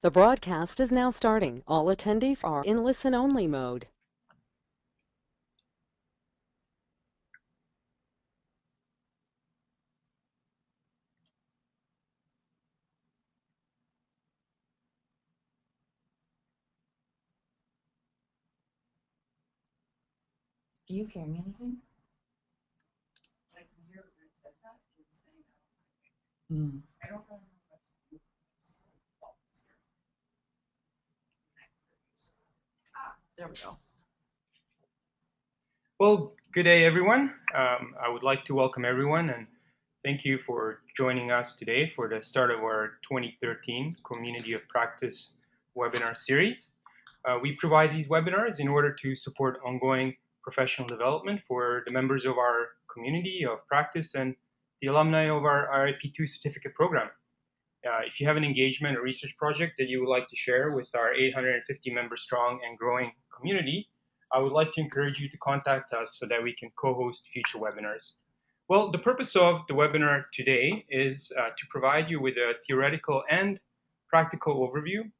The broadcast is now starting. All attendees are in listen-only mode. Do you hear me anything? I can hear it when it said that, it's saying that. I don't really know what to do. There we go. Well, good day, everyone. I would like to welcome everyone and thank you for joining us today for the start of our 2013 Community of Practice webinar series. We provide these webinars in order to support ongoing professional development for the members of our community of practice and the alumni of our RIP2 certificate program. If you have an engagement or research project that you would like to share with our 850 member strong and growing community, I would like to encourage you to contact us so that we can co-host future webinars. Well, the purpose of the webinar today is to provide you with a theoretical and practical overview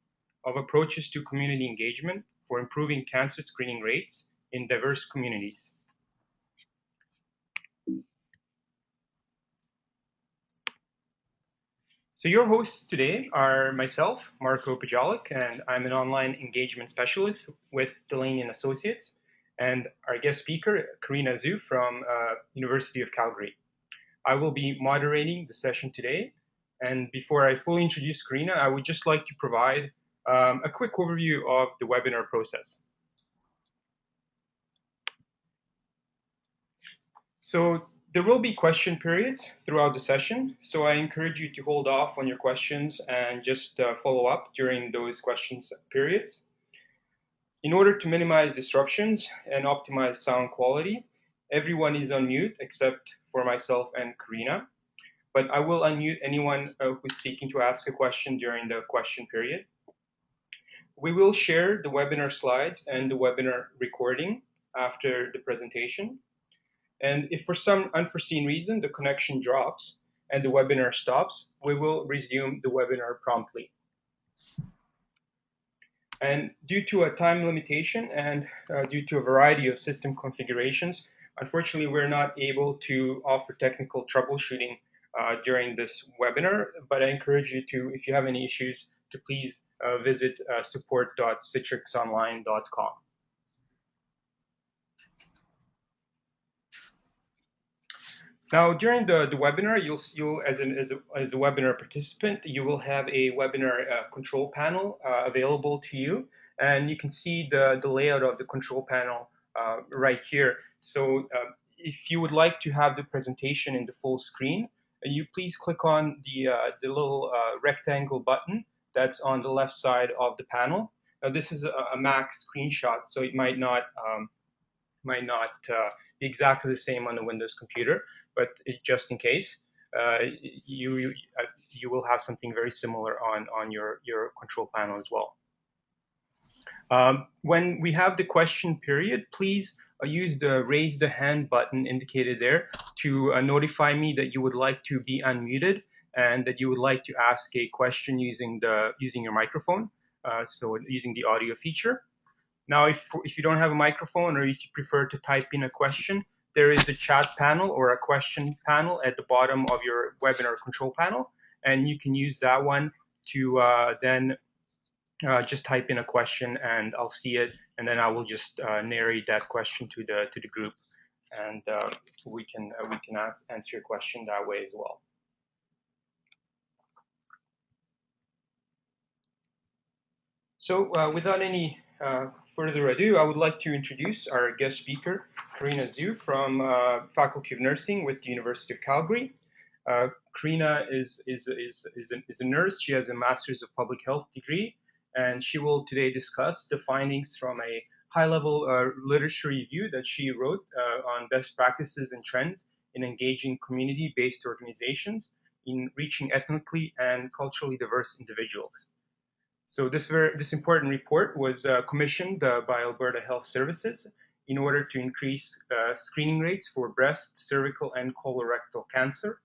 of approaches to community engagement for improving cancer screening rates in diverse communities. So your hosts today are myself, Marco Pajalik, and I'm an online engagement specialist with Delaney and Associates, and our guest speaker, Carina Zhu from University of Calgary. I will be moderating the session today, and before I fully introduce Carina, I would just like to provide a quick overview of the webinar process. So there will be question periods throughout the session, so I encourage you to hold off on your questions and just follow up during those questions periods. In order to minimize disruptions and optimize sound quality, everyone is on mute except for myself and Carina, but I will unmute anyone who's seeking to ask a question during the question period. We will share the webinar slides and the webinar recording after the presentation. And if for some unforeseen reason the connection drops and the webinar stops, we will resume the webinar promptly. And due to a time limitation and due to a variety of system configurations, unfortunately, we're not able to offer technical troubleshooting during this webinar, but I encourage you to, if you have any issues, to please visit support.citrixonline.com. Now, during the webinar, you'll as a webinar participant, you will have a webinar control panel available to you, and you can see the layout of the control panel right here. So, if you would like to have the presentation in the full screen, you please click on the little rectangle button that's on the left side of the panel. Now, this is a Mac screenshot, so it might not be exactly the same on the Windows computer, but just in case, you will have something very similar on your control panel as well. When we have the question period, please use the raise the hand button indicated there to notify me that you would like to be unmuted and that you would like to ask a question using your microphone, so using the audio feature. Now, if you don't have a microphone or if you prefer to type in a question, there is a chat panel or a question panel at the bottom of your webinar control panel, and you can use that one to then just type in a question, and I'll see it, and then I will just narrate that question to the group, and we can answer your question that way as well. So without any further ado, I would like to introduce our guest speaker, Carina Zhu from Faculty of Nursing with the University of Calgary. Carina is a nurse. She has a Master's of Public Health degree, and she will today discuss the findings from a high-level literature review that she wrote on best practices and trends in engaging community-based organizations in reaching ethnically and culturally diverse individuals. So this important report was commissioned by Alberta Health Services in order to increase screening rates for breast, cervical, and colorectal cancer.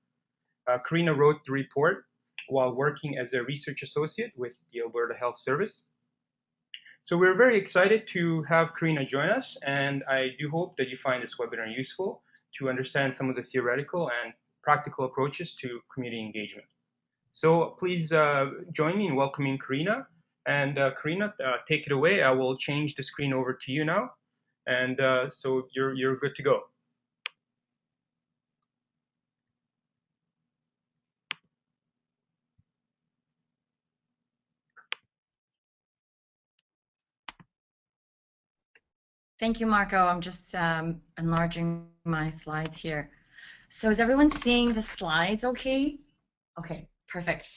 Carina wrote the report while working as a research associate with the Alberta Health Service. So we're very excited to have Carina join us, and I do hope that you find this webinar useful to understand some of the theoretical and practical approaches to community engagement. So please join me in welcoming Carina. And Carina, take it away. I will change the screen over to you now. And so you're good to go. Thank you, Marco. I'm just enlarging my slides here. So is everyone seeing the slides okay? Okay, perfect.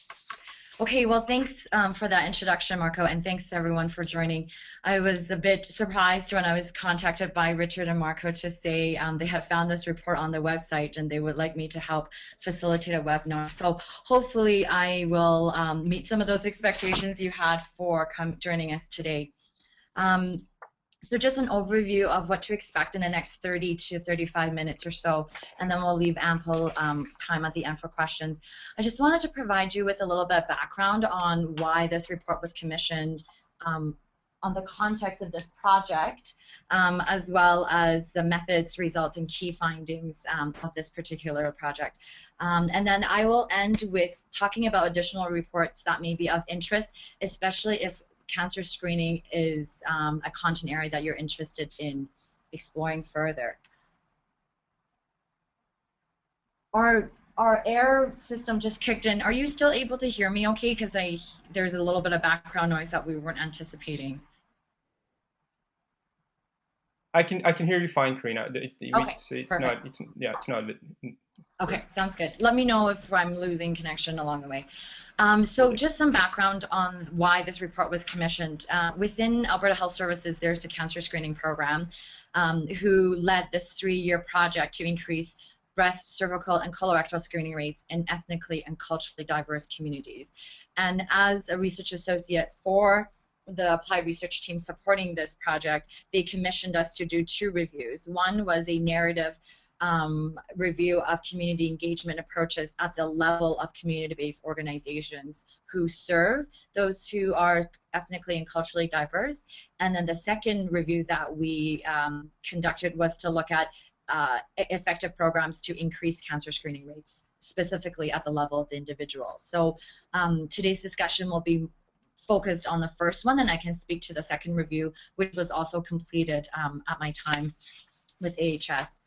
Okay, well, thanks for that introduction, Marco, and thanks everyone for joining. I was a bit surprised when I was contacted by Richard and Marco to say they have found this report on the website and they would like me to help facilitate a webinar. So hopefully I will meet some of those expectations you had for joining us today. So just an overview of what to expect in the next 30 to 35 minutes or so, and then we'll leave ample time at the end for questions. I just wanted to provide you with a little bit of background on why this report was commissioned, on the context of this project, as well as the methods, results, and key findings of this particular project. And then I will end with talking about additional reports that may be of interest, especially if cancer screening is a content area that you're interested in exploring further. Our air system just kicked in. Are you still able to hear me okay? Because there's a little bit of background noise that we weren't anticipating. I can hear you fine, Carina. Okay, perfect. It's not. Okay, sounds good. Let me know if I'm losing connection along the way. So just some background on why this report was commissioned. Within Alberta Health Services, there's a cancer screening program who led this 3-year project to increase breast, cervical, and colorectal screening rates in ethnically and culturally diverse communities. And as a research associate for the applied research team supporting this project, they commissioned us to do 2 reviews. One was a narrative review of community engagement approaches at the level of community-based organizations who serve those who are ethnically and culturally diverse. And then the second review that we conducted was to look at effective programs to increase cancer screening rates, specifically at the level of the individual. So today's discussion will be focused on the first one, and I can speak to the second review, which was also completed at my time with AHS.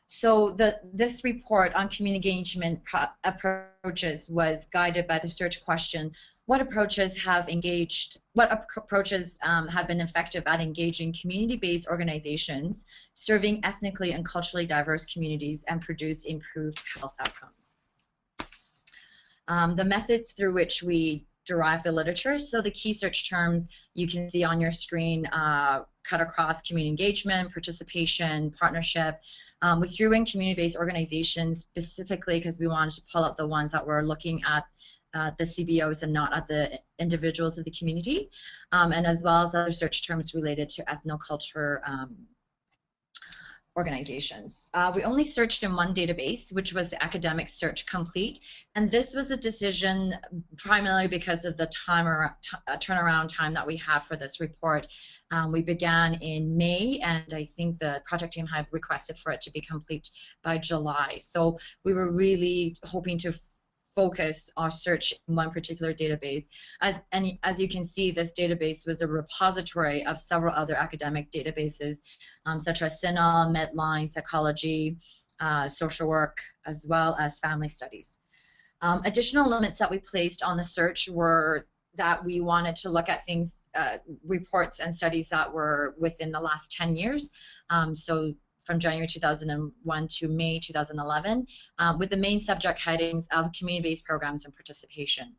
So this report on community engagement approaches was guided by the search question: what approaches have been effective at engaging community-based organizations serving ethnically and culturally diverse communities and produce improved health outcomes? The methods through which we derive the literature. So the key search terms you can see on your screen cut across community engagement, participation, partnership. We threw in community-based organizations specifically because we wanted to pull out the ones that were looking at the CBOs and not at the individuals of the community, and as well as other search terms related to ethnoculture organizations. We only searched in one database, which was the Academic Search Complete, and this was a decision primarily because of the turnaround time that we have for this report. We began in May, and I think the project team had requested for it to be complete by July. So we were really hoping to focus our search in one particular database. As you can see, this database was a repository of several other academic databases, such as CINAHL, Medline, psychology, social work, as well as family studies. Additional limits that we placed on the search were that we wanted to look at things, reports and studies that were within the last 10 years. So from January 2001 to May 2011, with the main subject headings of community-based programs and participation.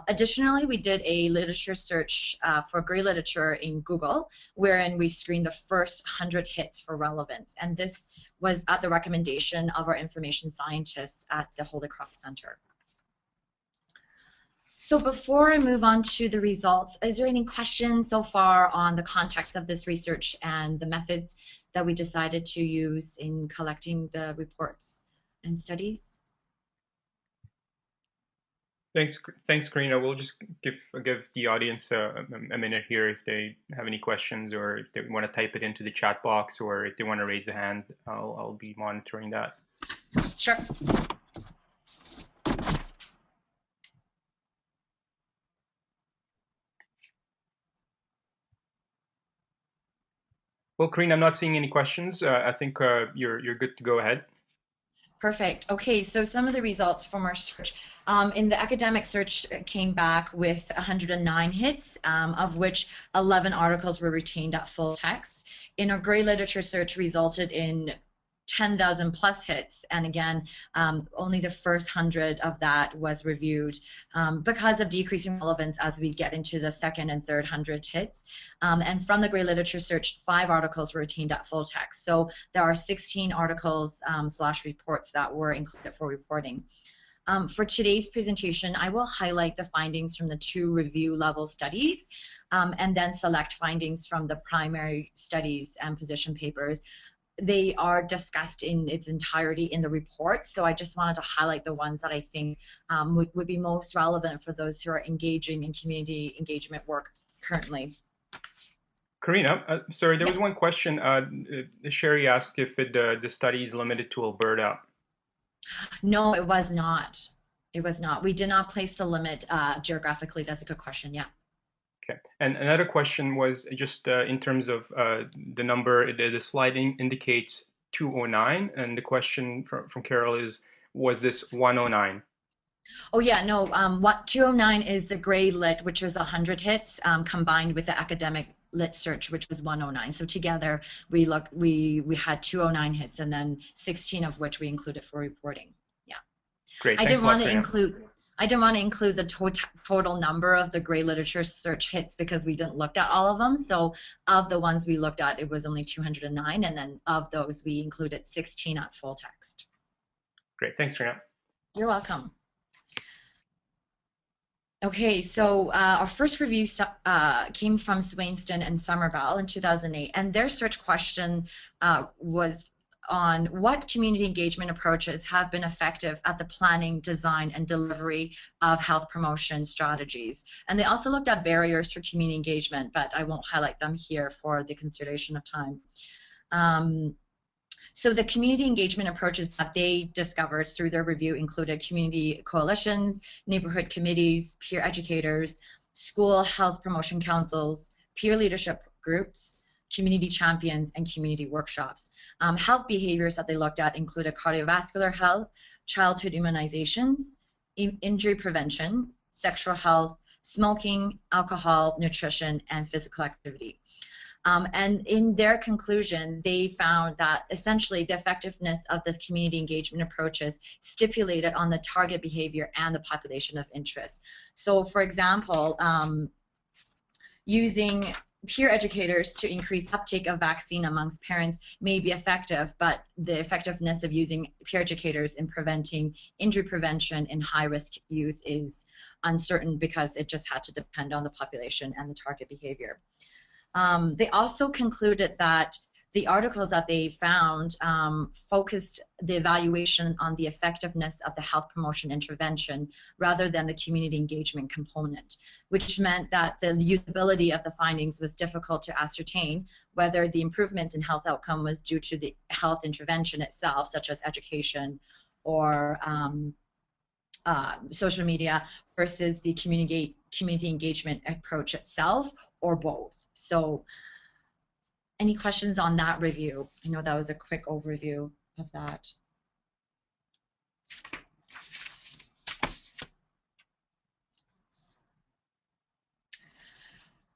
Additionally, we did a literature search for gray literature in Google, wherein we screened the first 100 hits for relevance. And this was at the recommendation of our information scientists at the Holy Cross Center. So before I move on to the results, is there any questions so far on the context of this research and the methods that we decided to use in collecting the reports and studies? Thanks, Karina. We'll just give the audience a minute here if they have any questions or if they want to type it into the chat box or if they want to raise a hand. I'll be monitoring that. Sure. Well, Karina, I'm not seeing any questions. I think you're good to go ahead. Perfect. Okay, so some of the results from our search. In the academic search came back with 109 hits, of which 11 articles were retained at full text. In our gray literature search resulted in 10,000 plus hits. And again, only the first 100 of that was reviewed because of decreasing relevance as we get into the second and third 100 hits. And from the gray literature search, 5 articles were retained at full text. So there are 16 articles / reports that were included for reporting. For today's presentation, I will highlight the findings from the 2 review level studies and then select findings from the primary studies and position papers. They are discussed in its entirety in the report, so I just wanted to highlight the ones that I think would be most relevant for those who are engaging in community engagement work currently. Karina, sorry, there was one question. Sherry asked if the study is limited to Alberta. No, it was not. It was not. We did not place the limit geographically. That's a good question. Yeah. Okay. And another question was just in terms of the number, the slide indicates 209, and the question from Carol is, was this 109? Oh yeah, no. What 209 is the gray lit, which was 100 hits, combined with the academic lit search, which was 109. So together we had 209 hits, and then 16 of which we included for reporting. Yeah. Great. I didn't want to include the total number of the gray literature search hits because we didn't look at all of them. So of the ones we looked at, it was only 209, and then of those we included 16 at full text. Great. Thanks, Karina. You're welcome. Okay, so our first review came from Swainston and Somerville in 2008, and their search question was on what community engagement approaches have been effective at the planning, design, and delivery of health promotion strategies. And they also looked at barriers for community engagement, but I won't highlight them here for the consideration of time. So the community engagement approaches that they discovered through their review included community coalitions, neighborhood committees, peer educators, school health promotion councils, peer leadership groups, community champions, and community workshops. Health behaviors that they looked at included cardiovascular health, childhood immunizations, injury prevention, sexual health, smoking, alcohol, nutrition, and physical activity. And in their conclusion, they found that essentially the effectiveness of this community engagement approaches stipulated on the target behavior and the population of interest. So for example, using peer educators to increase uptake of vaccine amongst parents may be effective, but the effectiveness of using peer educators in preventing injury prevention in high-risk youth is uncertain because it just had to depend on the population and the target behavior. They also concluded that the articles that they found focused the evaluation on the effectiveness of the health promotion intervention rather than the community engagement component, which meant that the usability of the findings was difficult to ascertain whether the improvements in health outcome was due to the health intervention itself, such as education or social media, versus the community engagement approach itself, or both. So any questions on that review? I know that was a quick overview of that.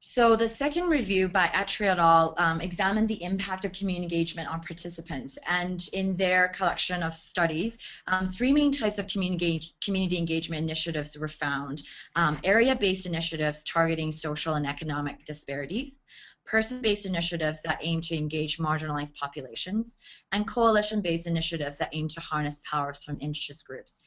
So the second review by Atri et al. Examined the impact of community engagement on participants, and in their collection of studies, 3 main types of community engagement initiatives were found. Area-based initiatives targeting social and economic disparities, person-based initiatives that aim to engage marginalized populations, and coalition-based initiatives that aim to harness powers from interest groups.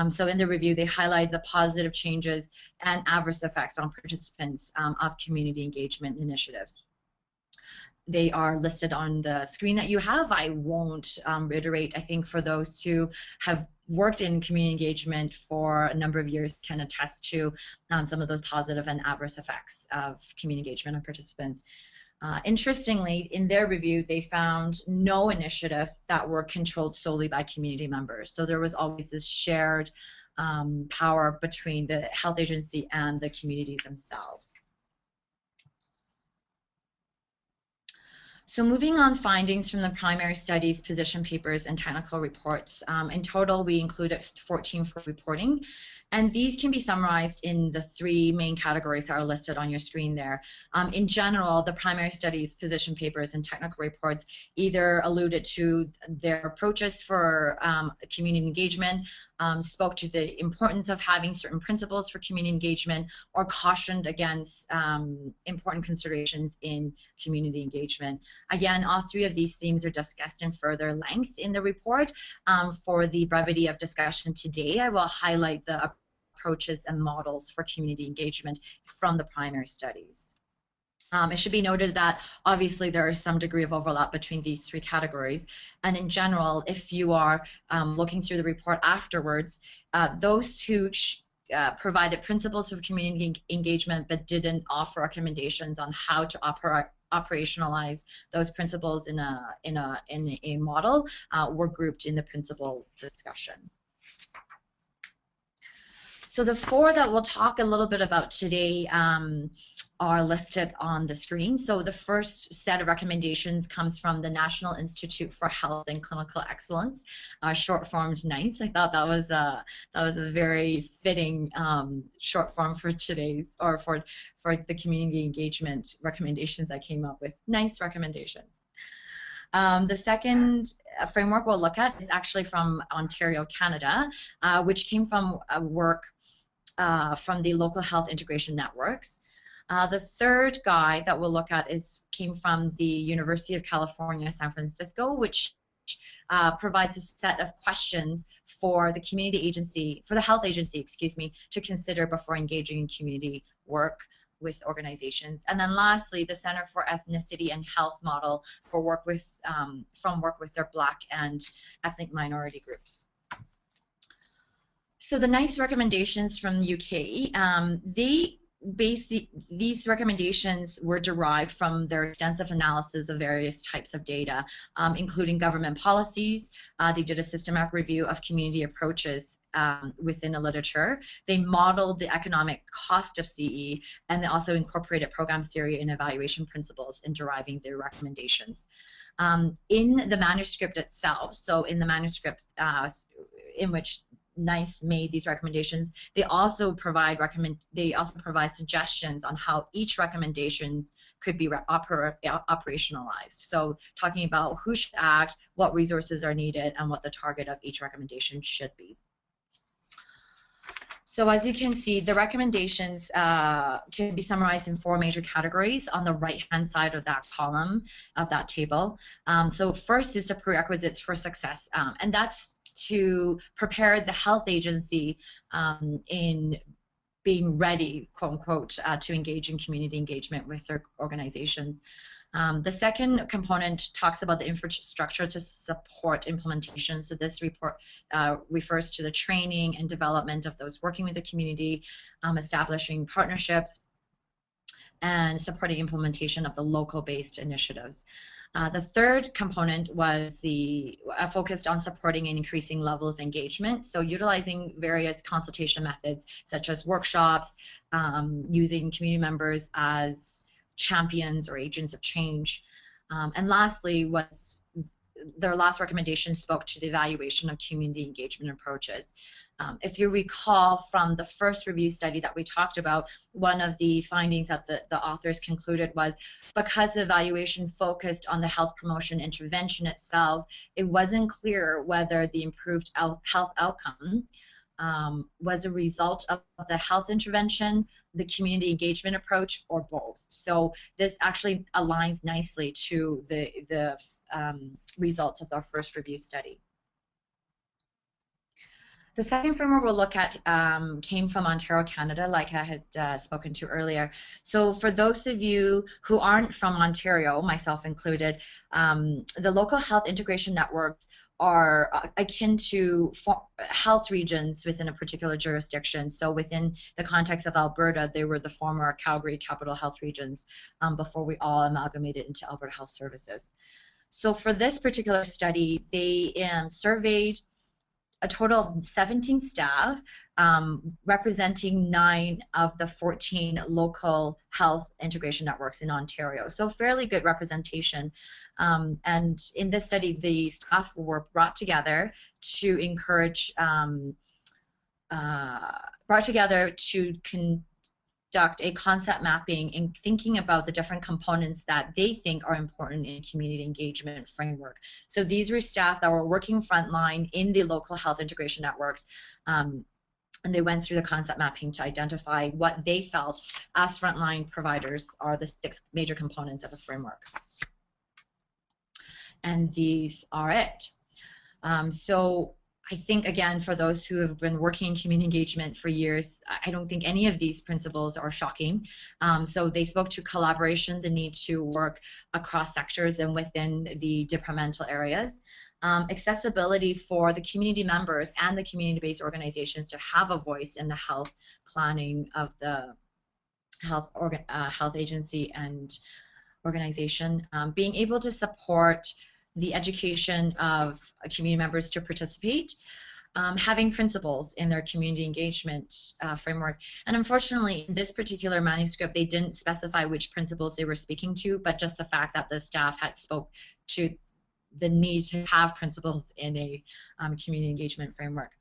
So in the review, they highlight the positive changes and adverse effects on participants of community engagement initiatives. They are listed on the screen that you have. I won't reiterate. I think for those who have worked in community engagement for a number of years can attest to some of those positive and adverse effects of community engagement on participants. Interestingly, in their review, they found no initiatives that were controlled solely by community members. So there was always this shared power between the health agency and the communities themselves. So moving on, findings from the primary studies, position papers, and technical reports. In total, we included 14 for reporting, and these can be summarized in the 3 main categories that are listed on your screen there. In general, the primary studies, position papers, and technical reports either alluded to their approaches for community engagement, spoke to the importance of having certain principles for community engagement, or cautioned against important considerations in community engagement. Again, all 3 of these themes are discussed in further length in the report. For the brevity of discussion today, I will highlight the approaches and models for community engagement from the primary studies. It should be noted that obviously there is some degree of overlap between these 3 categories, and in general, if you are looking through the report afterwards, those who provided principles of community engagement but didn't offer recommendations on how to operationalize those principles in a model were grouped in the principle discussion. So the 4 that we'll talk a little bit about today are listed on the screen. So the first set of recommendations comes from the National Institute for Health and Clinical Excellence, short formed NICE. I thought that was a very fitting short form for today's, or for the community engagement recommendations I came up with. NICE recommendations. The second framework we'll look at is actually from Ontario, Canada, which came from work from the local health integration networks. The third guide that we'll look at came from the University of California, San Francisco, which provides a set of questions for the health agency, excuse me, to consider before engaging in community work with organizations. And then lastly, the Center for Ethnicity and Health model for work with their Black and ethnic minority groups. So the NICE recommendations from the UK, these recommendations were derived from their extensive analysis of various types of data, including government policies. They did a systematic review of community approaches within the literature. They modeled the economic cost of CE, and they also incorporated program theory and evaluation principles in deriving their recommendations. In the manuscript itself, so in the manuscript in which NICE made these recommendations, they also provide suggestions on how each recommendation could be operationalized. So talking about who should act, what resources are needed, and what the target of each recommendation should be. So as you can see, the recommendations can be summarized in 4 major categories on the right-hand side of that column of that table. So first is the prerequisites for success, and that's to prepare the health agency in being ready, quote unquote, to engage in community engagement with their organizations. The second component talks about the infrastructure to support implementation. So this report refers to the training and development of those working with the community, establishing partnerships, and supporting implementation of the local-based initiatives. The third component was focused on supporting an increasing level of engagement, so utilizing various consultation methods such as workshops, using community members as champions or agents of change. And lastly, their last recommendation spoke to the evaluation of community engagement approaches. If you recall from the first review study that we talked about, one of the findings that the authors concluded was because the evaluation focused on the health promotion intervention itself, it wasn't clear whether the improved health outcome was a result of the health intervention, the community engagement approach, or both. So this actually aligns nicely to the results of our first review study. The second framework we'll look at came from Ontario, Canada, like I had spoken to earlier. So for those of you who aren't from Ontario, myself included, the local health integration networks are akin to health regions within a particular jurisdiction. So within the context of Alberta, they were the former Calgary Capital Health Regions before we all amalgamated into Alberta Health Services. So for this particular study, they surveyed a total of 17 staff, representing 9 of the 14 local health integration networks in Ontario. So fairly good representation. And in this study, the staff were brought together to encourage, to conduct a concept mapping in thinking about the different components that they think are important in community engagement framework. So these were staff that were working frontline in the local health integration networks, and they went through the concept mapping to identify what they felt as frontline providers are the 6 major components of a framework. And these are it. So I think, again, for those who have been working in community engagement for years, I don't think any of these principles are shocking. So they spoke to collaboration, the need to work across sectors and within the departmental areas. Accessibility for the community members and the community-based organizations to have a voice in the health planning of the health agency and organization. Being able to support the education of community members to participate, having principles in their community engagement framework. And unfortunately, in this particular manuscript, they didn't specify which principles they were speaking to, but just the fact that the staff had spoke to the need to have principles in a community engagement framework.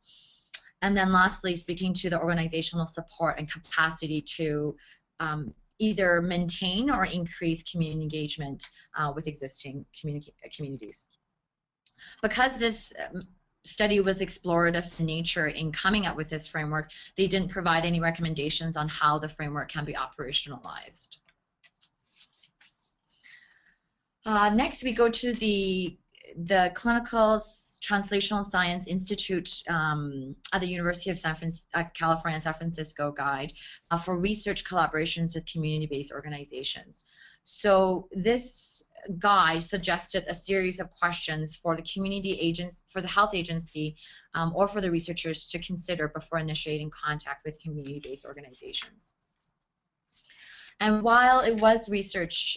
And then lastly, speaking to the organizational support and capacity to either maintain or increase community engagement with existing communities. Because this study was explorative in nature in coming up with this framework, they didn't provide any recommendations on how the framework can be operationalized. Next, we go to the Clinical Translational Science Institute at the University of California, San Francisco guide for research collaborations with community-based organizations. So this guide suggested a series of questions for the community agents, for the health agency, or for the researchers to consider before initiating contact with community-based organizations. And while it was research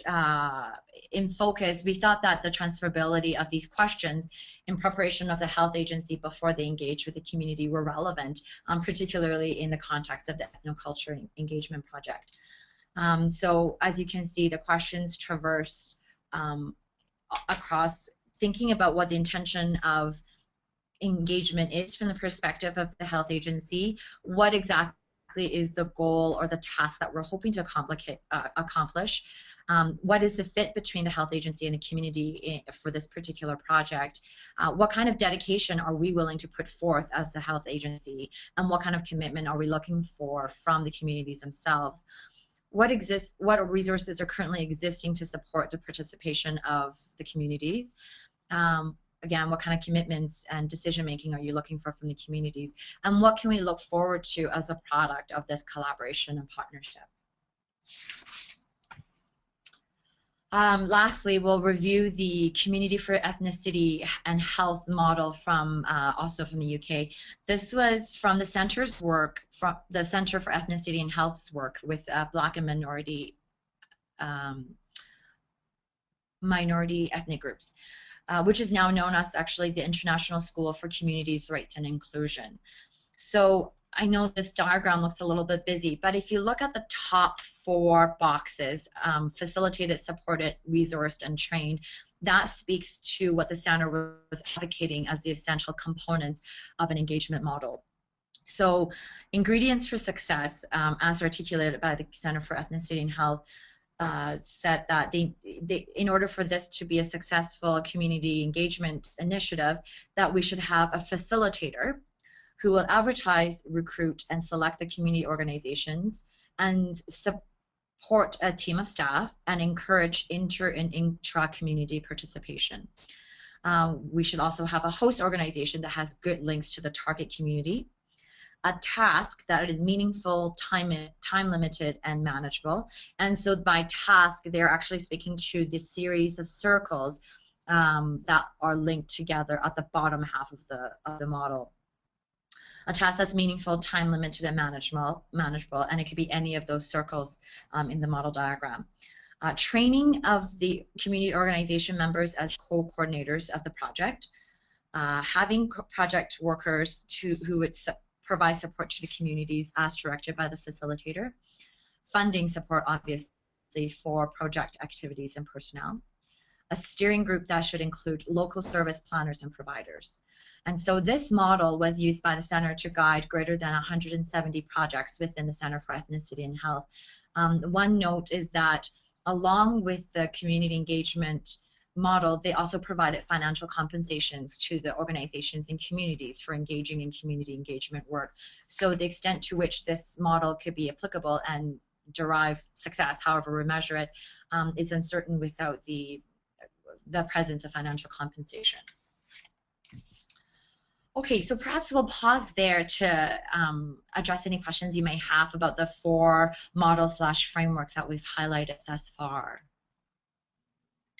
in focus, we thought that the transferability of these questions in preparation of the health agency before they engage with the community were relevant, particularly in the context of the ethnoculture engagement project. So as you can see, the questions traverse across thinking about what the intention of engagement is from the perspective of the health agency, what exactly is the goal or the task that we're hoping to accomplish, what is the fit between the health agency and the community for this particular project, what kind of dedication are we willing to put forth as the health agency, and what kind of commitment are we looking for from the communities themselves. What resources are currently existing to support the participation of the communities? Again, what kind of commitments and decision-making are you looking for from the communities? And what can we look forward to as a product of this collaboration and partnership? Lastly, we'll review the Community for Ethnicity and Health model from also from the UK. This was from the center's work, from the Center for Ethnicity and Health's work with Black and minority ethnic groups. Which is now known as actually the International School for Communities, Rights and Inclusion. So I know this diagram looks a little bit busy, but if you look at the top 4 boxes, facilitated, supported, resourced, and trained, that speaks to what the center was advocating as the essential components of an engagement model. So ingredients for success, as articulated by the Center for Ethnicity and Health, said that in order for this to be a successful community engagement initiative, that we should have a facilitator who will advertise, recruit, and select the community organizations and support a team of staff and encourage inter and intra-community participation. We should also have a host organization that has good links to the target community, a task that is meaningful, time limited, and manageable. And so by task, they're actually speaking to this series of circles that are linked together at the bottom half of the model. A task that's meaningful, time limited, and manageable, and it could be any of those circles in the model diagram. Training of the community organization members as co-coordinators of the project, having project workers who would provide support to the communities as directed by the facilitator, funding support obviously for project activities and personnel, a steering group that should include local service planners and providers. And so this model was used by the Center to guide greater than 170 projects within the Center for Ethnicity and Health. One note is that along with the community engagement model, they also provided financial compensations to the organizations and communities for engaging in community engagement work. So the extent to which this model could be applicable and derive success, however we measure it, is uncertain without the presence of financial compensation. Okay, so perhaps we'll pause there to address any questions you may have about the 4 models/frameworks that we've highlighted thus far.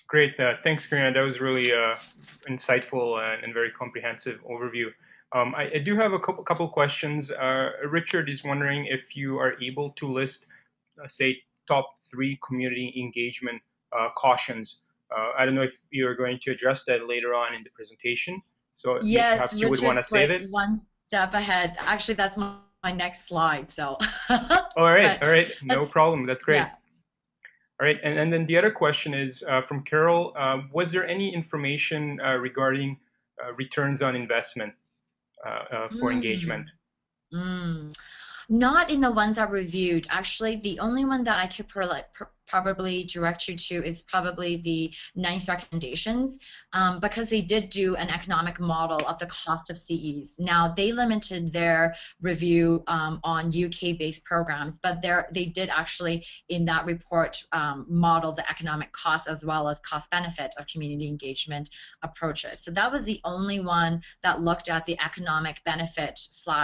Great, thanks, Carina. That was really insightful and very comprehensive overview. I do have a couple questions. Richard is wondering if you are able to list, say, top 3 community engagement cautions. I don't know if you're going to address that later on in the presentation. So yes, perhaps you would want to save it. One step ahead. Actually, that's my next slide. So. All right, no problem. That's great. Yeah. All right, and then the other question is from Carol. Was there any information regarding returns on investment for engagement? Not in the ones I reviewed. Actually, the only one that I could probably direct you to is probably the NICE recommendations, because they did do an economic model of the cost of CEs. Now, they limited their review on UK-based programs, but they did actually, in that report, model the economic cost as well as cost benefit of community engagement approaches. So that was the only one that looked at the economic benefit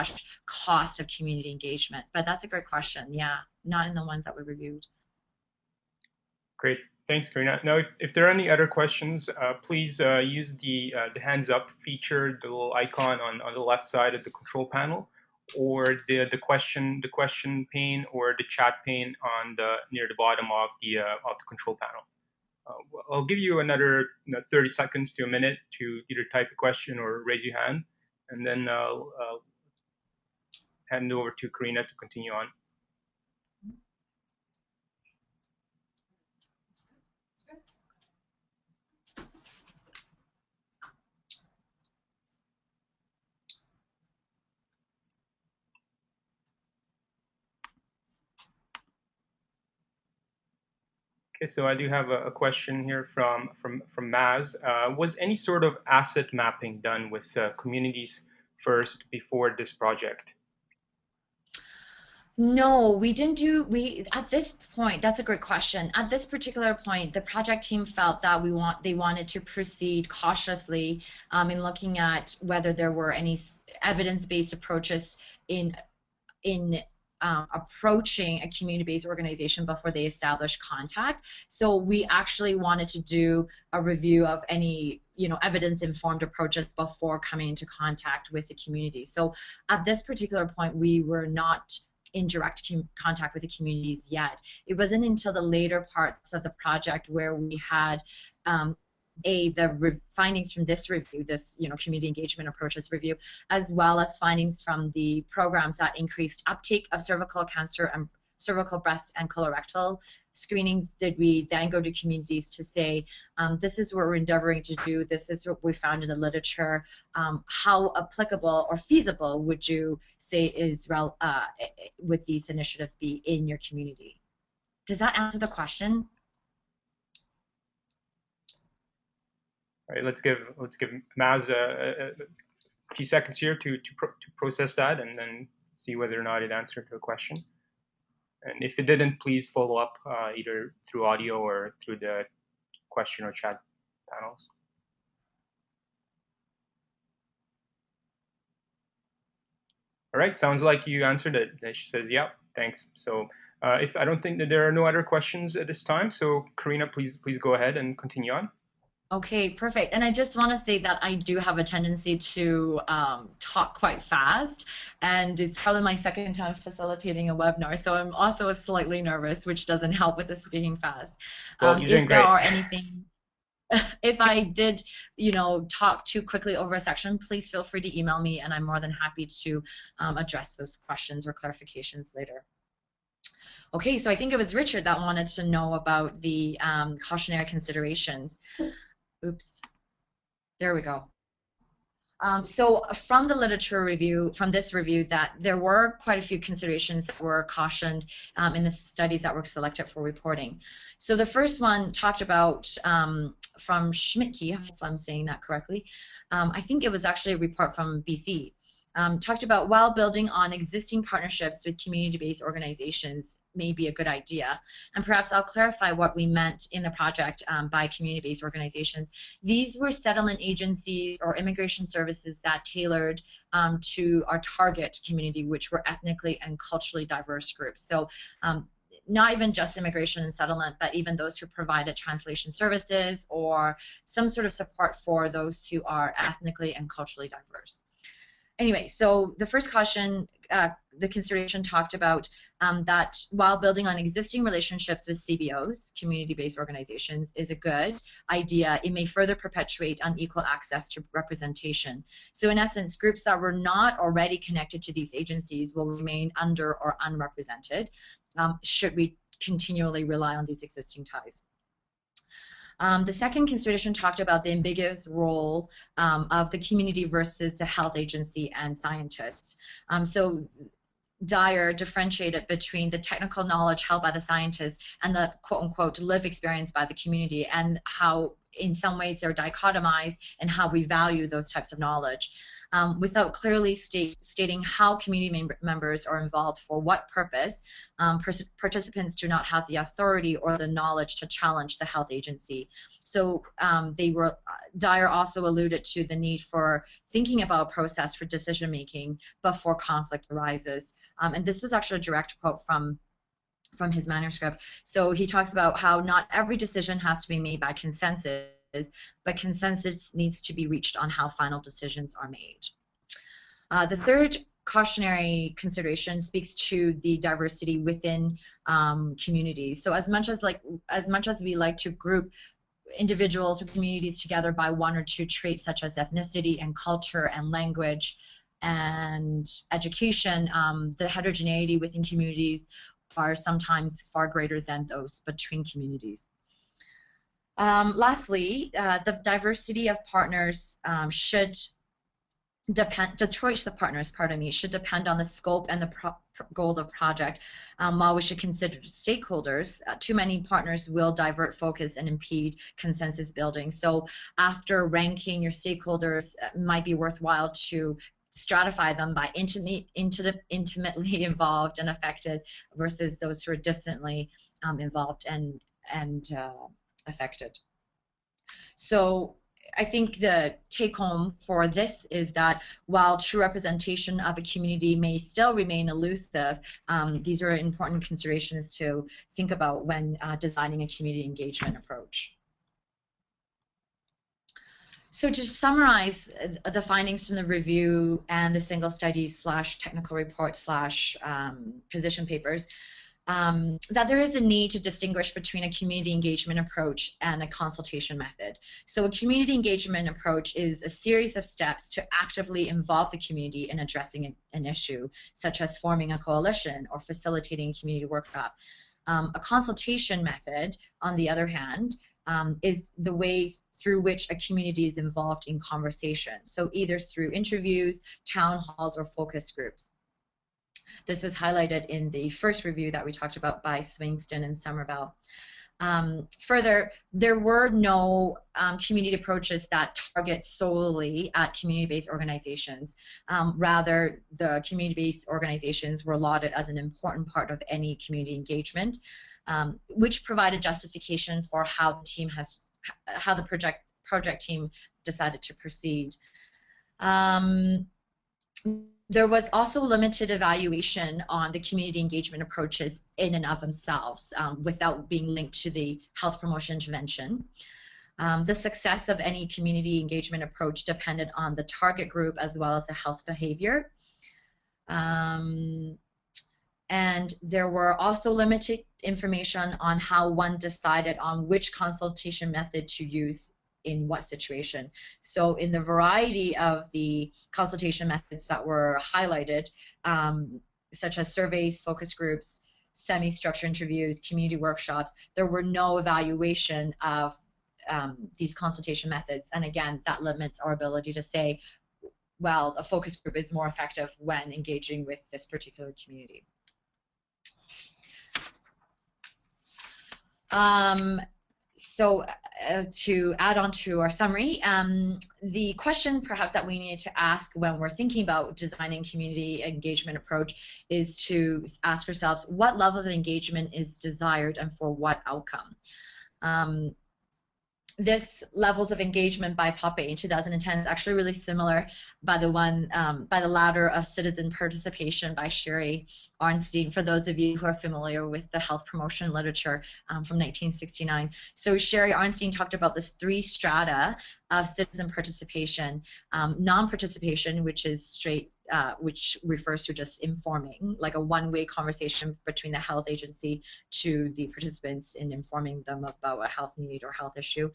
/ cost of community engagement. But that's a great question. Yeah, not in the ones that we reviewed. Great, thanks, Carina. Now, if there are any other questions, please use the hands up feature, the little icon on the left side of the control panel, or the question pane, or the chat pane on near the bottom of the control panel. I'll give you another 30 seconds to a minute to either type a question or raise your hand, and then I'll hand it over to Carina to continue on. Okay, so I do have a question here from Maz. Was any sort of asset mapping done with communities first before this project? No, we didn't do, at this point, that's a great question. At this particular point, the project team felt that they wanted to proceed cautiously in looking at whether there were any evidence-based approaches in approaching a community-based organization before they establish contact. So we actually wanted to do a review of any evidence-informed approaches before coming into contact with the community. So at this particular point, we were not in direct contact with the communities yet. It wasn't until the later parts of the project where we had the findings from this review, this community engagement approaches review, as well as findings from the programs that increased uptake of cervical cancer and cervical, breast, and colorectal screening, did we then go to communities to say, this is what we're endeavoring to do, this is what we found in the literature, how applicable or feasible would you say is would these initiatives be in your community? Does that answer the question? All right, let's give Maz a few seconds here to process that, and then see whether or not it answered the question. And if it didn't, please follow up either through audio or through the question or chat panels. All right, sounds like you answered it. She says, yeah, thanks. So if I don't think that there are no other questions at this time, so Carina, please go ahead and continue on. Okay, perfect. And I just want to say that I do have a tendency to talk quite fast, and it's probably my second time facilitating a webinar, so I'm also slightly nervous, which doesn't help with the speaking fast. Well, you're doing If there great. are anything, if I did, talk too quickly over a section, please feel free to email me, and I'm more than happy to address those questions or clarifications later. Okay, so I think it was Richard that wanted to know about the cautionary considerations. Oops, there we go. So from the literature review, from this review, that there were quite a few considerations that were cautioned in the studies that were selected for reporting. So the first one talked about from Schmidtke, if I'm saying that correctly. I think it was actually a report from BC. Talked about while building on existing partnerships with community-based organizations may be a good idea. And perhaps I'll clarify what we meant in the project by community-based organizations. These were settlement agencies or immigration services that tailored to our target community, which were ethnically and culturally diverse groups. So not even just immigration and settlement, but even those who provided translation services or some sort of support for those who are ethnically and culturally diverse. Anyway, so the first caution, the consideration talked about that while building on existing relationships with CBOs, community-based organizations, is a good idea, it may further perpetuate unequal access to representation. So in essence, groups that were not already connected to these agencies will remain under or unrepresented should we continually rely on these existing ties. The second consideration talked about the ambiguous role of the community versus the health agency and scientists. So Dyer differentiated between the technical knowledge held by the scientists and the quote-unquote lived experience by the community, and how in some ways they're dichotomized and how we value those types of knowledge. Without clearly stating how community members are involved for what purpose, participants do not have the authority or the knowledge to challenge the health agency. So Dyer also alluded to the need for thinking about a process for decision making before conflict arises. And this was actually a direct quote from his manuscript. So he talks about how not every decision has to be made by consensus, but consensus needs to be reached on how final decisions are made. The third cautionary consideration speaks to the diversity within communities. So as much as we like to group individuals or communities together by one or two traits such as ethnicity and culture and language and education, the heterogeneity within communities are sometimes far greater than those between communities. Lastly, the diversity of partners should depend, the choice of partners, should depend on the scope and the goal of the project. While we should consider stakeholders, too many partners will divert focus and impede consensus building. So after ranking your stakeholders, it might be worthwhile to stratify them by intimately involved and affected versus those who are distantly involved and affected. So I think the take home for this is that while true representation of a community may still remain elusive, these are important considerations to think about when designing a community engagement approach. So to summarize the findings from the review and the single studies / technical report / position papers, that there is a need to distinguish between a community engagement approach and a consultation method. So a community engagement approach is a series of steps to actively involve the community in addressing an issue, such as forming a coalition or facilitating a community workshop. A consultation method, on the other hand, is the way through which a community is involved in conversation. So either through interviews, town halls, or focus groups. This was highlighted in the first review that we talked about by Swingston and Somerville. Further, there were no community approaches that target solely at community-based organizations. Rather, the community-based organizations were lauded as an important part of any community engagement, which provided justification for how the project team decided to proceed. There was also limited evaluation on the community engagement approaches in and of themselves without being linked to the health promotion intervention. The success of any community engagement approach depended on the target group as well as the health behavior. And there were also limited information on how one decided on which consultation method to use in what situation. So in the variety of the consultation methods that were highlighted, such as surveys, focus groups, semi-structured interviews, community workshops, there were no evaluation of these consultation methods. And again, that limits our ability to say, well, a focus group is more effective when engaging with this particular community. So to add on to our summary, the question perhaps that we need to ask when we're thinking about designing community engagement approach is to ask ourselves what level of engagement is desired and for what outcome. This levels of engagement by Poppy in 2010 is actually really similar by the ladder of citizen participation by Sherry Arnstein, for those of you who are familiar with the health promotion literature from 1969. So Sherry Arnstein talked about this 3 strata of citizen participation: non-participation, which is straight, which refers to just informing, like a one-way conversation between the health agency to the participants in informing them about a health need or health issue.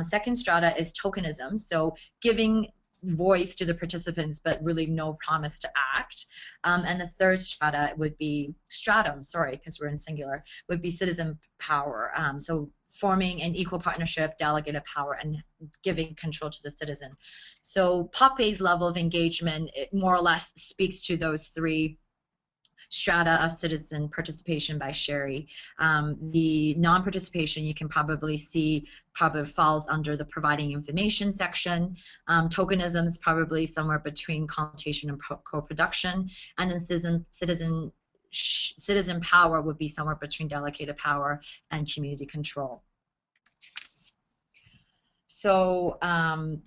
Second strata is tokenism, so giving voice to the participants but really no promise to act. And the third strata would be stratum, sorry, because we're in singular, would be citizen power. So forming an equal partnership, delegated power, and giving control to the citizen. So Poppy's level of engagement, it more or less speaks to those 3 strata of citizen participation by Sherry. The non-participation, you can probably see, probably falls under the providing information section. Tokenism is probably somewhere between consultation and co-production, and then citizen power would be somewhere between delegated power and community control. So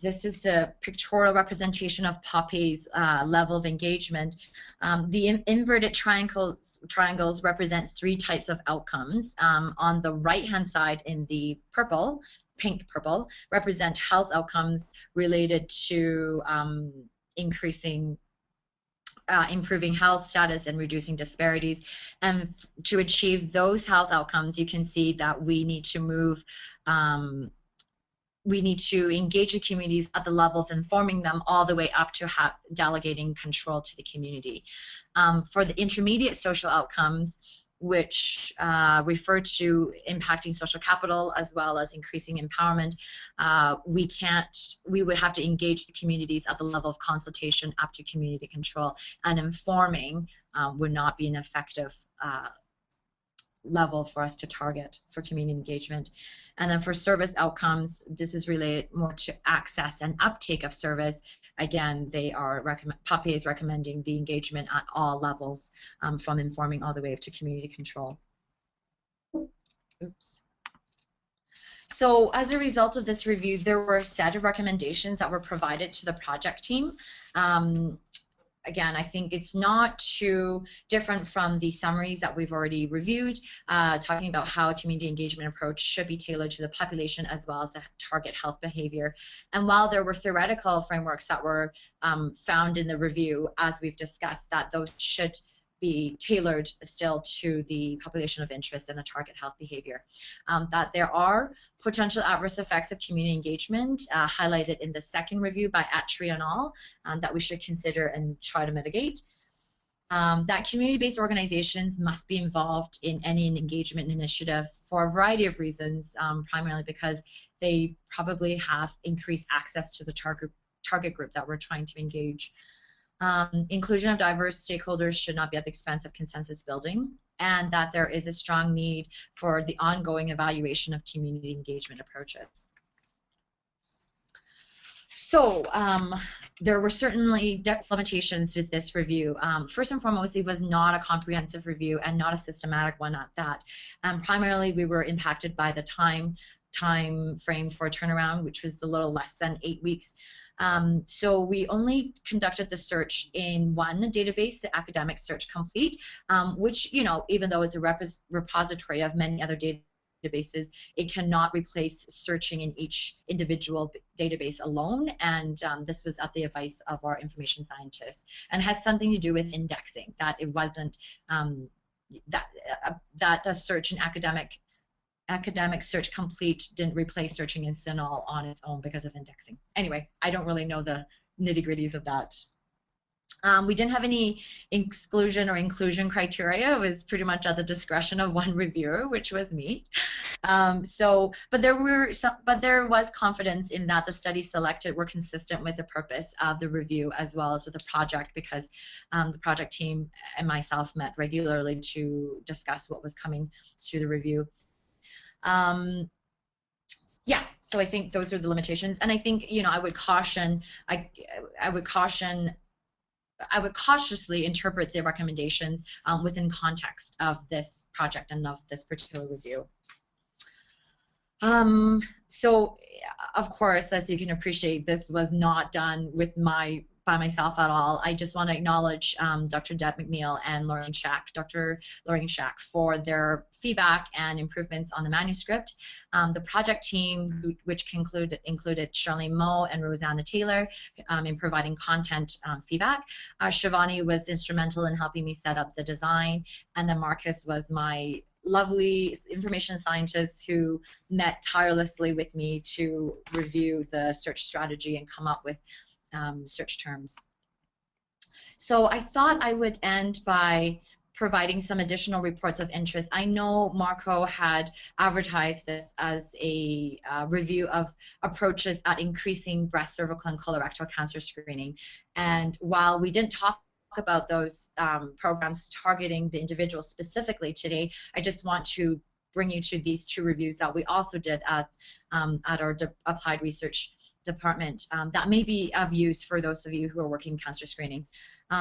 this is the pictorial representation of Poppy's level of engagement. The inverted triangles represent 3 types of outcomes. On the right-hand side in the purple, pink purple, represent health outcomes related to improving health status and reducing disparities. And to achieve those health outcomes, you can see that we need to move we need to engage the communities at the level of informing them all the way up to delegating control to the community. For the intermediate social outcomes, which refer to impacting social capital as well as increasing empowerment, we would have to engage the communities at the level of consultation up to community control, and informing would not be an effective level for us to target for community engagement. And then for service outcomes, this is related more to access and uptake of service. Again, Poppy is recommending the engagement at all levels, from informing all the way up to community control. Oops. So as a result of this review, there were a set of recommendations that were provided to the project team. Again, I think it's not too different from the summaries that we've already reviewed, talking about how a community engagement approach should be tailored to the population as well as a target health behavior. And while there were theoretical frameworks that were found in the review, as we've discussed, that those should be tailored still to the population of interest and the target health behavior. That there are potential adverse effects of community engagement highlighted in the second review by Attree and al. That we should consider and try to mitigate. That community-based organizations must be involved in any engagement initiative for a variety of reasons, primarily because they probably have increased access to the target group that we're trying to engage. Inclusion of diverse stakeholders should not be at the expense of consensus building, and that there is a strong need for the ongoing evaluation of community engagement approaches. So there were certainly limitations with this review. First and foremost, it was not a comprehensive review and not a systematic one at that. Primarily, we were impacted by the time frame for a turnaround, which was a little less than 8 weeks. So we only conducted the search in one database, the Academic Search Complete, which, you know, even though it's a repository of many other databases, databases, it cannot replace searching in each individual database alone. And this was at the advice of our information scientists, and has something to do with indexing, that it wasn't that the search in academic search complete didn't replace searching in CINAHL on its own because of indexing. Anyway, I don't really know the nitty-gritties of that. We didn't have any exclusion or inclusion criteria. It was pretty much at the discretion of one reviewer, which was me. But there was confidence in that the studies selected were consistent with the purpose of the review as well as with the project, because the project team and myself met regularly to discuss what was coming through the review. Yeah, so I think those are the limitations, and I think, you know, I would cautiously interpret the recommendations within context of this project and of this particular review. So, of course, as you can appreciate, this was not done by myself at all. I just want to acknowledge Dr. Deb McNeil and Dr. Lorraine Shack for their feedback and improvements on the manuscript. The project team, which included Charlene Moe and Rosanna Taylor in providing content feedback. Shivani was instrumental in helping me set up the design, and then Marcus was my lovely information scientist who met tirelessly with me to review the search strategy and come up with search terms. So I thought I would end by providing some additional reports of interest. I know Marco had advertised this as a review of approaches at increasing breast, cervical, and colorectal cancer screening. And while we didn't talk about those programs targeting the individual specifically today, I just want to bring you to these two reviews that we also did at our applied research department that may be of use for those of you who are working cancer screening.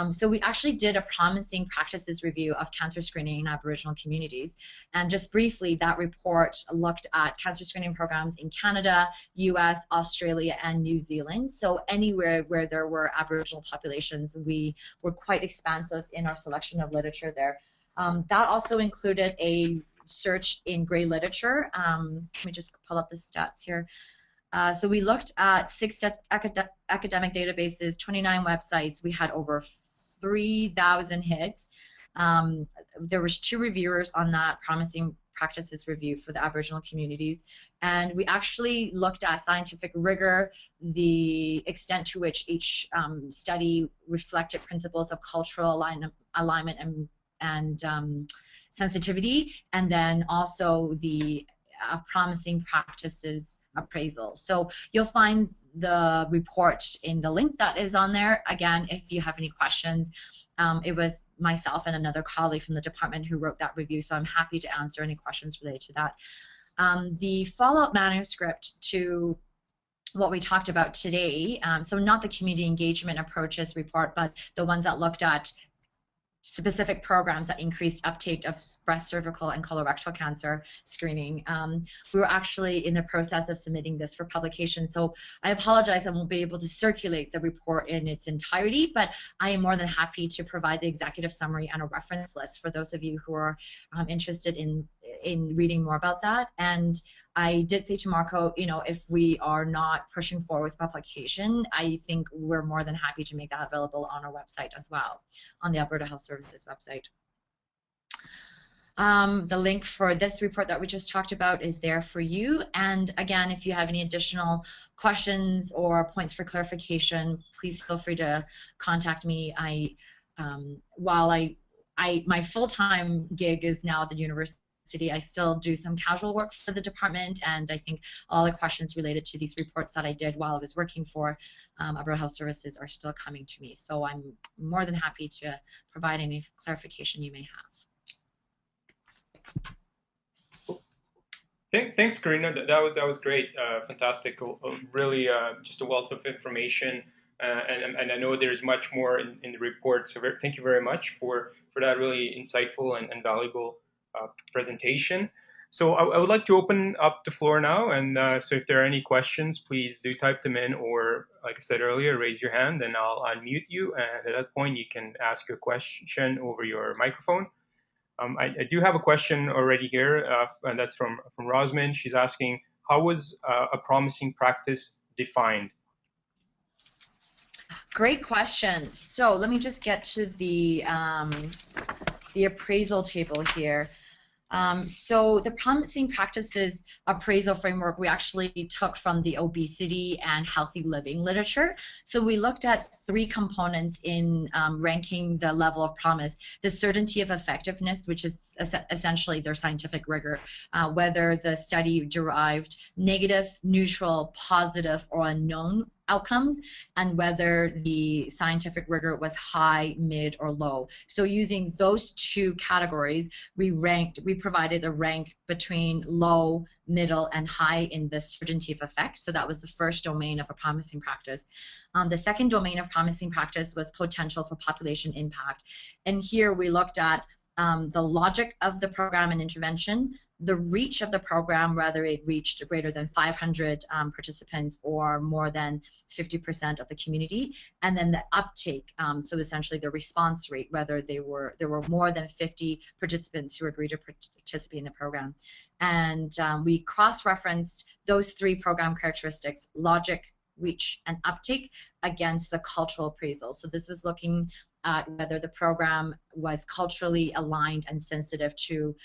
So we actually did a promising practices review of cancer screening in Aboriginal communities. And just briefly, that report looked at cancer screening programs in Canada, US, Australia, and New Zealand. So anywhere where there were Aboriginal populations, we were quite expansive in our selection of literature there. That also included a search in grey literature. Let me just pull up the stats here. So we looked at 6 academic databases, 29 websites. We had over 3,000 hits. There was 2 reviewers on that promising practices review for the Aboriginal communities. And we actually looked at scientific rigor, the extent to which each study reflected principles of cultural alignment and sensitivity, and then also the promising practices appraisal. So you'll find the report in the link that is on there. Again, if you have any questions, it was myself and another colleague from the department who wrote that review, so I'm happy to answer any questions related to that. The follow-up manuscript to what we talked about today, so not the community engagement approaches report, but the ones that looked at specific programs that increased uptake of breast, cervical, and colorectal cancer screening. We were actually in the process of submitting this for publication, so I apologize I won't be able to circulate the report in its entirety, but I am more than happy to provide the executive summary and a reference list for those of you who are interested in reading more about that. And I did say to Marco, you know, if we are not pushing forward with publication, I think we're more than happy to make that available on our website as well, on the Alberta Health Services website. The link for this report that we just talked about is there for you. And again, if you have any additional questions or points for clarification, please feel free to contact me. While my full-time gig is now at the university, I still do some casual work for the department, and I think all the questions related to these reports that I did while I was working for Alberta Health Services are still coming to me. So I'm more than happy to provide any clarification you may have. Thanks, Carina. That was great, fantastic. Really, just a wealth of information, and I know there's much more in the report. So thank you very much for that really insightful and valuable presentation. So I would like to open up the floor now, and so if there are any questions, please do type them in, or like I said earlier, raise your hand and I'll unmute you, and at that point you can ask your question over your microphone. I do have a question already here, and that's from Rosman. She's asking, how was a promising practice defined? Great question. So let me just get to the appraisal table here. So the promising practices appraisal framework we actually took from the obesity and healthy living literature. So we looked at three components in ranking the level of promise: the certainty of effectiveness, which is essentially their scientific rigor, whether the study derived negative, neutral, positive, or unknown outcomes, and whether the scientific rigor was high, mid, or low. So using those two categories, we provided a rank between low, middle, and high in the certainty of effect. So that was the first domain of a promising practice. The second domain of promising practice was potential for population impact. And here we looked at the logic of the program and intervention, the reach of the program, whether it reached greater than 500 participants or more than 50% of the community, and then the uptake, so essentially the response rate, whether there were more than 50 participants who agreed to participate in the program. And we cross-referenced those three program characteristics: logic, reach, and uptake, against the cultural appraisal. So this was looking at whether the program was culturally aligned and sensitive to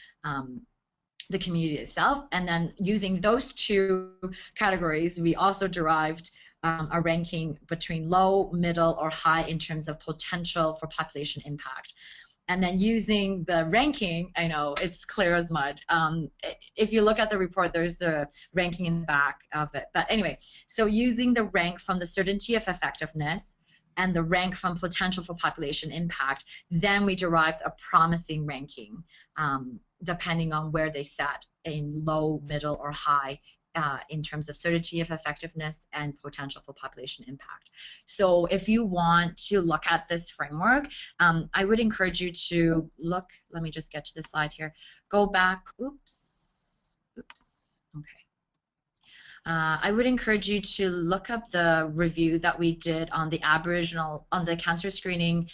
the community itself. And then using those two categories, we also derived a ranking between low, middle, or high in terms of potential for population impact. And then using the ranking, I know it's clear as mud. If you look at the report, there's the ranking in the back of it. But anyway, so using the rank from the certainty of effectiveness and the rank from potential for population impact, then we derived a promising ranking, depending on where they sat in low, middle, or high in terms of certainty of effectiveness and potential for population impact. So if you want to look at this framework, I would encourage you to look, let me just get to the slide here, go back, oops, okay. I would encourage you to look up the review that we did on the cancer screening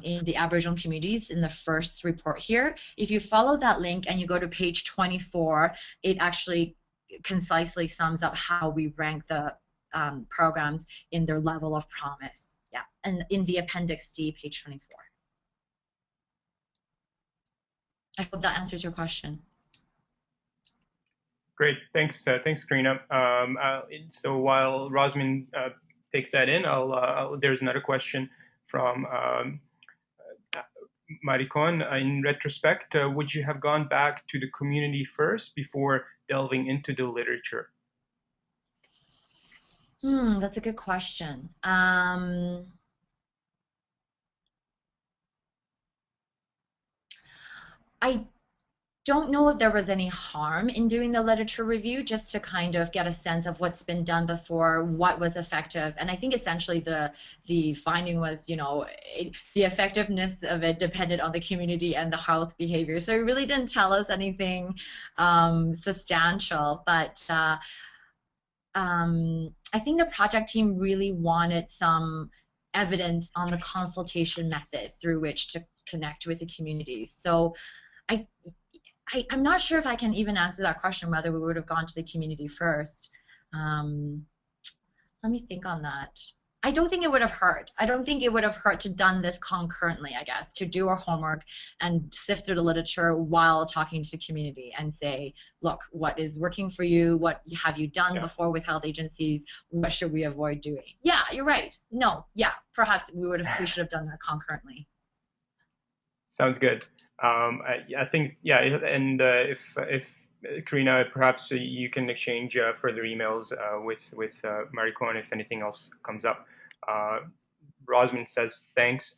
in the Aboriginal communities in the first report here. If you follow that link and you go to page 24, it actually concisely sums up how we rank the programs in their level of promise. Yeah, and in the Appendix D, page 24. I hope that answers your question. Great, thanks, Carina. So while Rosman takes that in, there's another question from Maricon. In retrospect, would you have gone back to the community first before delving into the literature? That's a good question. I don't know if there was any harm in doing the literature review, just to kind of get a sense of what's been done before, what was effective. And I think essentially the finding was, you know, the effectiveness of it depended on the community and the health behavior. So it really didn't tell us anything substantial. But I think the project team really wanted some evidence on the consultation method through which to connect with the communities. So I'm not sure if I can even answer that question, whether we would have gone to the community first. Let me think on that. I don't think it would have hurt. I don't think it would have hurt to done this concurrently, I guess, to do our homework and sift through the literature while talking to the community and say, look, what is working for you? What have you done before with health agencies? What should we avoid doing? Yeah, you're right. No, yeah, perhaps we should have done that concurrently. Sounds good. I think, yeah, and if Carina, perhaps you can exchange further emails with Maricon if anything else comes up. Rosman says thanks.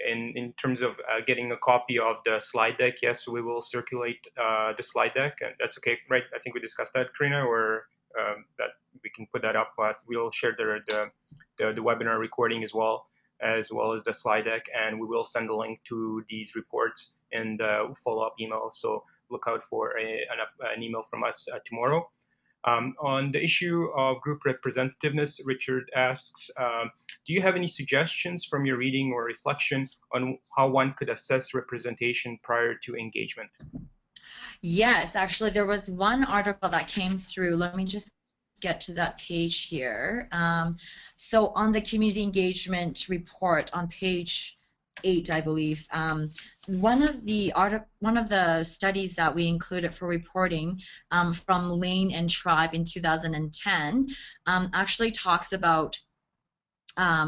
In terms of getting a copy of the slide deck, yes, we will circulate the slide deck. That's okay, right? I think we discussed that, Carina, or that we can put that up. We'll share the webinar recording as well as the slide deck, and we will send a link to these reports in the follow-up email. So look out for an email from us tomorrow. On the issue of group representativeness, Richard asks, do you have any suggestions from your reading or reflection on how one could assess representation prior to engagement? Yes, actually, there was one article that came through. Let me just get to that page here. So on the community engagement report on page 8, I believe, one of the studies that we included for reporting from Lane and Tribe in 2010 actually talks about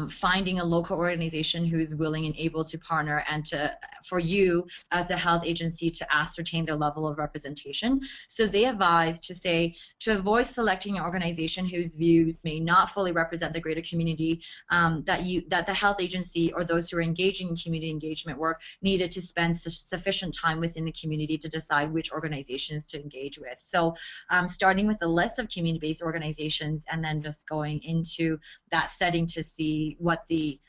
finding a local organization who is willing and able to partner and for you as a health agency to ascertain their level of representation. So they advise to avoid selecting an organization whose views may not fully represent the greater community, that the health agency or those who are engaging in community engagement work needed to spend sufficient time within the community to decide which organizations to engage with. So starting with a list of community-based organizations and then just going into that setting to see what the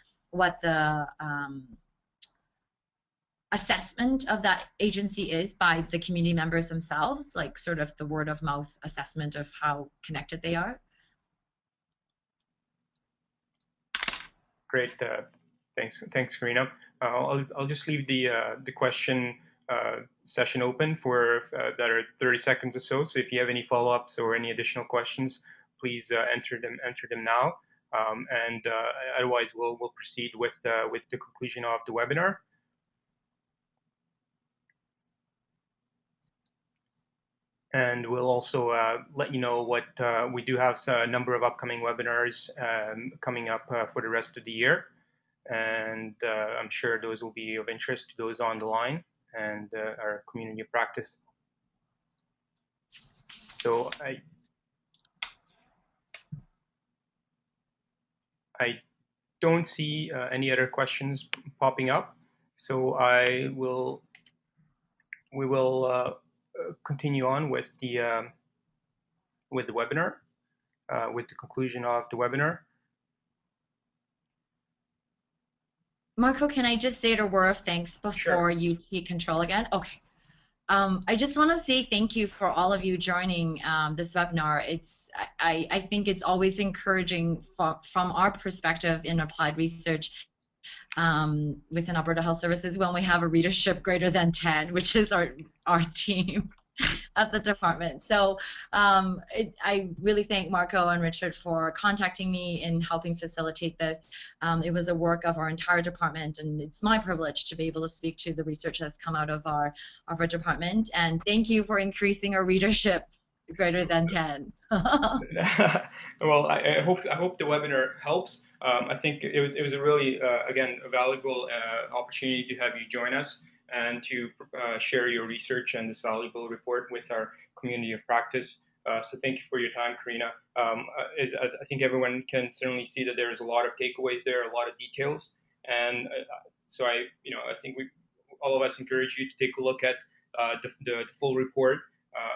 assessment of that agency is by the community members themselves, like sort of the word of mouth assessment of how connected they are. Great, thanks, Carina. I'll just leave the question session open for that are 30 seconds or so. So if you have any follow-ups or any additional questions, please enter them now. And otherwise, we'll proceed with the conclusion of the webinar. And we'll also let you know what we do have a number of upcoming webinars coming up for the rest of the year. And I'm sure those will be of interest to those on the line and our community of practice. So I don't see any other questions popping up. So we will continue on with the webinar, with the conclusion of the webinar. Marco, can I just say a word of thanks before you take control again? Okay. I just want to say thank you for all of you joining this webinar. I think it's always encouraging from our perspective in applied research within Alberta Health Services when we have a readership greater than 10, which is our team at the department. So I really thank Marco and Richard for contacting me and helping facilitate this. It was a work of our entire department, and it's my privilege to be able to speak to the research that's come out of our department. And thank you for increasing our readership greater than 10. Well, I hope the webinar helps. I think it was a really again a valuable opportunity to have you join us and to share your research and this valuable report with our community of practice. So thank you for your time, Carina. I think everyone can certainly see that there's a lot of takeaways there, a lot of details, and so I think all of us encourage you to take a look at the full report.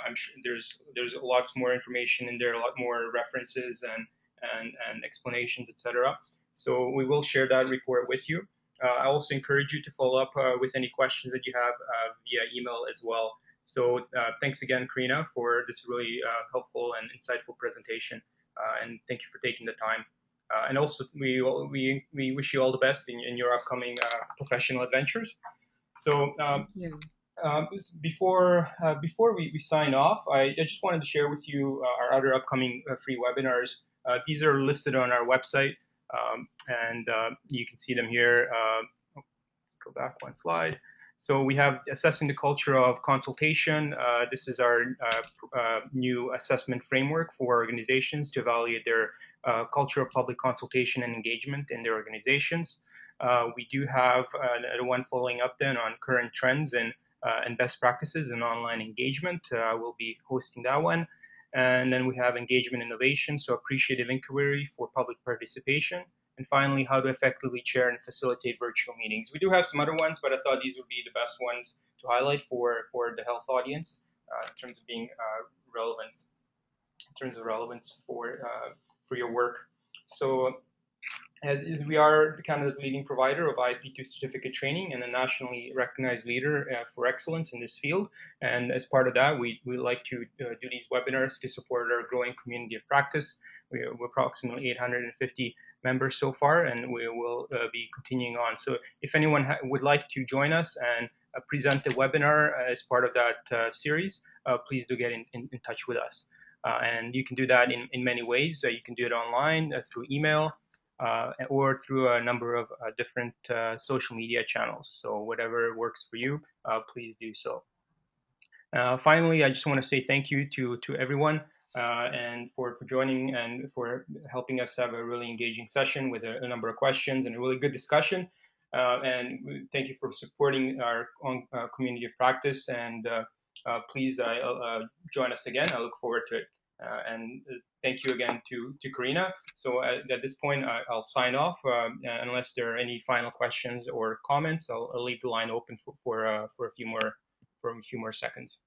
I'm sure there's lots more information in there, a lot more references and explanations, etc. So we will share that report with you. I also encourage you to follow up with any questions that you have via email as well. So thanks again, Carina, for this really helpful and insightful presentation, and thank you for taking the time. And also, we wish you all the best in your upcoming professional adventures. So Thank you. Before we sign off, I just wanted to share with you our other upcoming free webinars. These are listed on our website, and you can see them here. Let's go back one slide. So we have Assessing the Culture of Consultation. This is our new assessment framework for organizations to evaluate their culture of public consultation and engagement in their organizations. We do have another one following up then on current trends and best practices in online engagement. We'll be hosting that one. And then we have engagement innovation, so appreciative inquiry for public participation. And finally, how to effectively chair and facilitate virtual meetings. We do have some other ones, but I thought these would be the best ones to highlight for the health audience in terms of being relevance for your work. So as we are Canada's leading provider of IP2 certificate training and a nationally recognized leader for excellence in this field. And as part of that, we like to do these webinars to support our growing community of practice. We're approximately 850 members so far, and we will be continuing on. So if anyone would like to join us and present a webinar as part of that series, please do get in touch with us. And you can do that in many ways. You can do it online, through email, or through a number of different social media channels. So whatever works for you, please do so. Finally, I just want to say thank you to everyone and for joining and for helping us have a really engaging session with a number of questions and a really good discussion. And thank you for supporting our own community of practice. And please join us again. I look forward to it. And thank you again to Carina. So at this point, I'll sign off. Unless there are any final questions or comments, I'll leave the line open for a few more seconds.